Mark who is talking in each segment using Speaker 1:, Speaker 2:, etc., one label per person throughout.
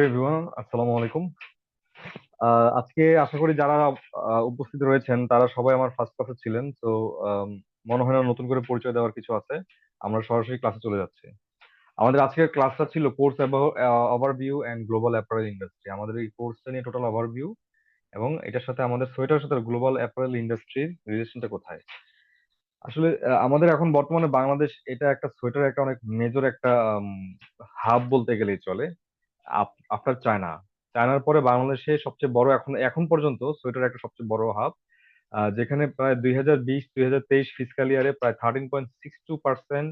Speaker 1: Everyone, আসসালামু আলাইকুম। আজকে আশা করি যারা উপস্থিত রয়েছেন তারা সবাই আমার ফার্স্ট ক্লাসে ছিলেন, তো মনে হয় না নতুন করে পরিচয় দেওয়ার কিছু আছে। আমরা সরাসরি ক্লাসে চলে যাচ্ছি। আমাদের আজকের ক্লাসটা ছিল course overview and global apparel industry. আমাদের এই কোর্সটা নিয়ে টোটাল ওভারভিউ, এবং এটার সাথে আমাদের সোয়েটার সাথে গ্লোবাল অ্যাপারেল ইন্ডাস্ট্রির রিলেশনটা কোথায়। আসলে আমাদের এখন বর্তমানে বাংলাদেশ এটা একটা সোয়েটার একটা অনেক মেজর একটা হাব বলতে গেলেই চলে। আফটার চায়না, চায়নার পরে বাংলাদেশে সবচেয়ে বড় এখন এখন পর্যন্ত সোয়েটার একটা সবচেয়ে বড় হাব, যেখানে প্রায় 2020-2023 ফিসকাল ইয়ারে প্রায় 13.62%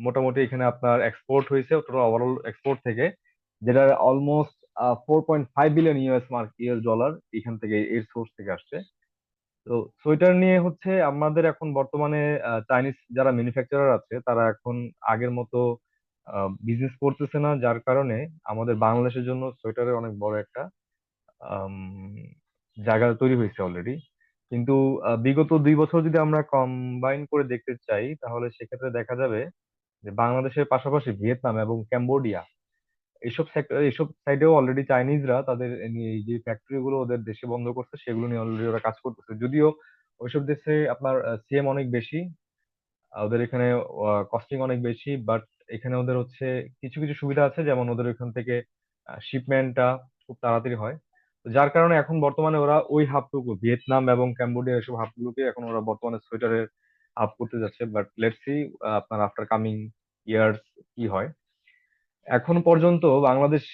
Speaker 1: মোটামুটি এখানে আপনার এক্সপোর্ট হয়েছে টোটাল ওভারঅল এক্সপোর্ট থেকে, যেটা অলমোস্ট 4.5 বিলিয়ন ইউএস ডলার এখান থেকে এর সোর্স থেকে আসছে। তো সোয়েটার নিয়ে হচ্ছে আমাদের এখন বর্তমানে চাইনিজ যারা ম্যানুফ্যাকচারার আছে তারা এখন আগের মতো বিজনেস করতেছে না, যার কারণে আমাদের বাংলাদেশের জন্য সোয়েটারের অনেক বড় একটা আম, জায়গা তৈরি হয়েছে অলরেডি। কিন্তু বিগত 2 বছর যদি আমরা কম্বাইন করে দেখতে চাই তাহলে সেক্ষেত্রে দেখা যাবে যে বাংলাদেশের পাশাপাশি ভিয়েতনাম এবং ক্যাম্বোডিয়া এইসব সেক্টর এইসব সাইডেও অলরেডি চাইনিজরা তাদের এই যে ফ্যাক্টরি গুলো ওদের দেশে বন্ধ করছে সেগুলো নিয়ে অলরেডি ওরা কাজ করতেছে, যদিও ওইসব দেশে আপনার সিএম অনেক বেশি, ওদের এখানে কস্টিং অনেক বেশি, বাট এখানে ওদের হচ্ছে কিছু কিছু সুবিধা আছে, যেমন ওদের ওইখান থেকে শিপমেন্টটা খুব তাড়াতাড়ি হয়। তো যার কারণে এখন বর্তমানে ওরা ওই হাবটুকু ভিয়েতনাম এবং ক্যাম্বোডিয়া এসব হাবগুলোকে এখন ওরা বর্তমানে সোয়েটারের হাব করতে যাচ্ছে, বাট লেটস সি আপনার আফটার কামিং ইয়ার্স কি হয়। এখন পর্যন্ত বাংলাদেশ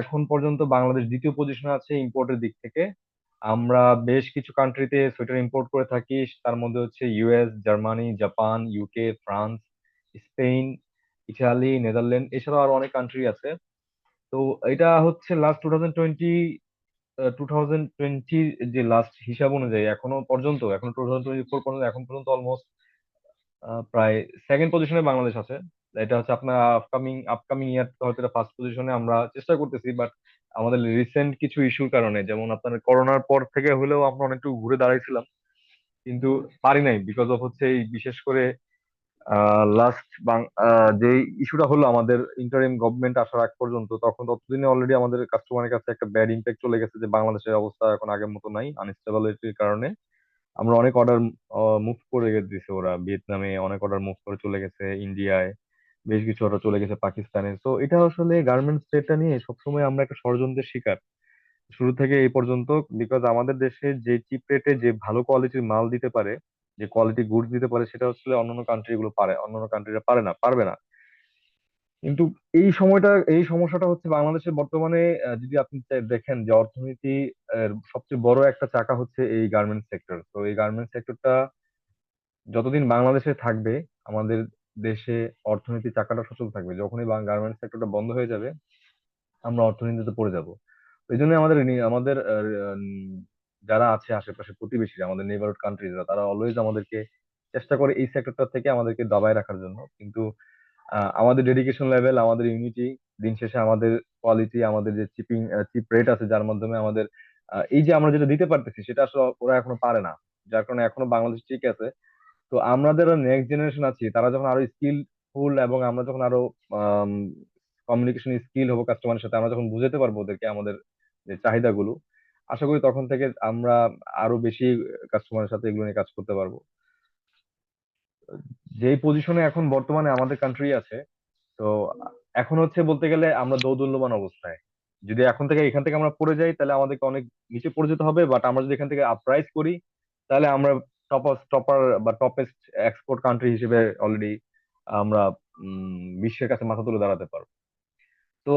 Speaker 1: এখন পর্যন্ত বাংলাদেশ দ্বিতীয় পজিশনে আছে ইম্পোর্টের দিক থেকে। আমরা বেশ কিছু কান্ট্রিতে সোয়েটার ইম্পোর্ট করে থাকি, তার মধ্যে হচ্ছে US, Germany, Japan, UK, France, Spain, Italy, Netherland, এছাড়াও আরো অনেক কান্ট্রি আছে। তো এটা হচ্ছে লাস্ট 2020 যে লাস্ট হিসাব অনুযায়ী এখনো পর্যন্ত, এখন 2024 পর্যন্ত, এখন পর্যন্ত অলমোস্ট প্রায় সেকেন্ড পজিশনে বাংলাদেশ আছে। এটা হচ্ছে আপনার আপকামিং আপকামিং ইয়ার হয়তো এটা ফার্স্ট পজিশনে আমরা চেষ্টা করতেছি, বাট আমাদের রিসেন্ট কিছু ইস্যুর কারণে, যেমন আপনার করোনার পর থেকে হলেও আমরা অনেকটু ঘুরে দাঁড়াইছিলাম, কিন্তু পারি নাই বিকজ অফ হচ্ছে এই বিশেষ করে লাস্ট যে ইস্যুটা হলো আমাদের ইন্টারিম গভর্নমেন্ট আসার আগ পর্যন্ত, তখন ততদিনে অলরেডি আমাদের কাস্টমারের কাছে একটা ব্যাড ইম্প্যাক্ট চলে গেছে যে বাংলাদেশের অবস্থা এখন আগের মতো নাই আনস্টেবিলিটির কারণে। আমরা অনেক অর্ডার মুভ করে দিয়েছে ওরা, ভিয়েতনামে অনেক অর্ডার মুভ করে চলে গেছে, ইন্ডিয়ায় বেশ কিছু অর্ডার চলে গেছে, পাকিস্তানে। তো এটা আসলে গার্মেন্টস ট্রেডটা নিয়ে সবসময় আমরা একটা ষড়যন্ত্রের শিকার শুরু থেকে এই পর্যন্ত, বিকজ আমাদের দেশে যে চিপ রেটে যে ভালো কোয়ালিটির মাল দিতে পারে, যে কোয়ালিটি গুডস দিতে পারে, সেটা আসলে অন্যান্য কান্ট্রি গুলো পারে, অন্যান্য কান্ট্রিরা পারে না, পারবে না। কিন্তু এই সমস্যাটা হচ্ছে বাংলাদেশের বর্তমানে, যদি আপনি দেখেন যে অর্থনীতি সবচেয়ে বড় একটা চাকা হচ্ছে এই গার্মেন্টস সেক্টর। তো এই গার্মেন্টস সেক্টরটা যতদিন বাংলাদেশে থাকবে, আমাদের দেশে অর্থনীতি চাকাটা সচল থাকবে। যখনই গার্মেন্টস সেক্টরটা বন্ধ হয়ে যাবে আমরা অর্থনীতিতে পড়ে যাব। এই জন্য আমাদের যারা আছে আশেপাশে প্রতিবেশীরা, আমাদের নেইবারহুড কান্ট্রিজরা, তারা অলওয়েজ আমাদেরকে চেষ্টা করে এই সেক্টরটা থেকে আমাদেরকে দাবায় রাখার জন্য। কিন্তু আমাদের ডেডিকেশন লেভেল, আমাদের ইউনিটি, দিন শেষে আমাদের কোয়ালিটি, আমাদের যে চিপ রেট আছে যার মাধ্যমে আমাদের এই যে আমরা যেটা দিতে পারতেছি সেটা আসলে ওরা এখনো পারে না, যার কারণে এখনো বাংলাদেশ ঠিক আছে। তো আমাদের নেক্সট জেনারেশন আছি, তারা যখন আরো স্কিলফুল এবং আমরা যখন আরো কমিউনিকেশন স্কিল হবো কাস্টমারের সাথে, আমরা যখন বুঝাতে পারবো ওদেরকে আমাদের যে চাহিদাগুলো, আশা করি তখন থেকে আমরা আরো বেশি কাস্টমারের সাথে এগুলো নিয়ে কাজ করতে পারবো। যেই পজিশনে এখন বর্তমানে আমাদের কান্ট্রি আছে, তো এখন হচ্ছে বলতে গেলে আমরা দৌদুল্যমান অবস্থায়। যদি এখন থেকে এখান থেকে আমরা পড়ে যাই তাহলে আমাদেরকে অনেক নিচে পড়ে যেতে হবে, বাট আমরা যদি এখান থেকে আপরাইজ করি তাহলে আমরা টপার বা টপেস্ট এক্সপোর্ট কান্ট্রি হিসেবে অলরেডি আমরা বিশ্বের কাছে মাথা তুলে দাঁড়াতে পারবো। তো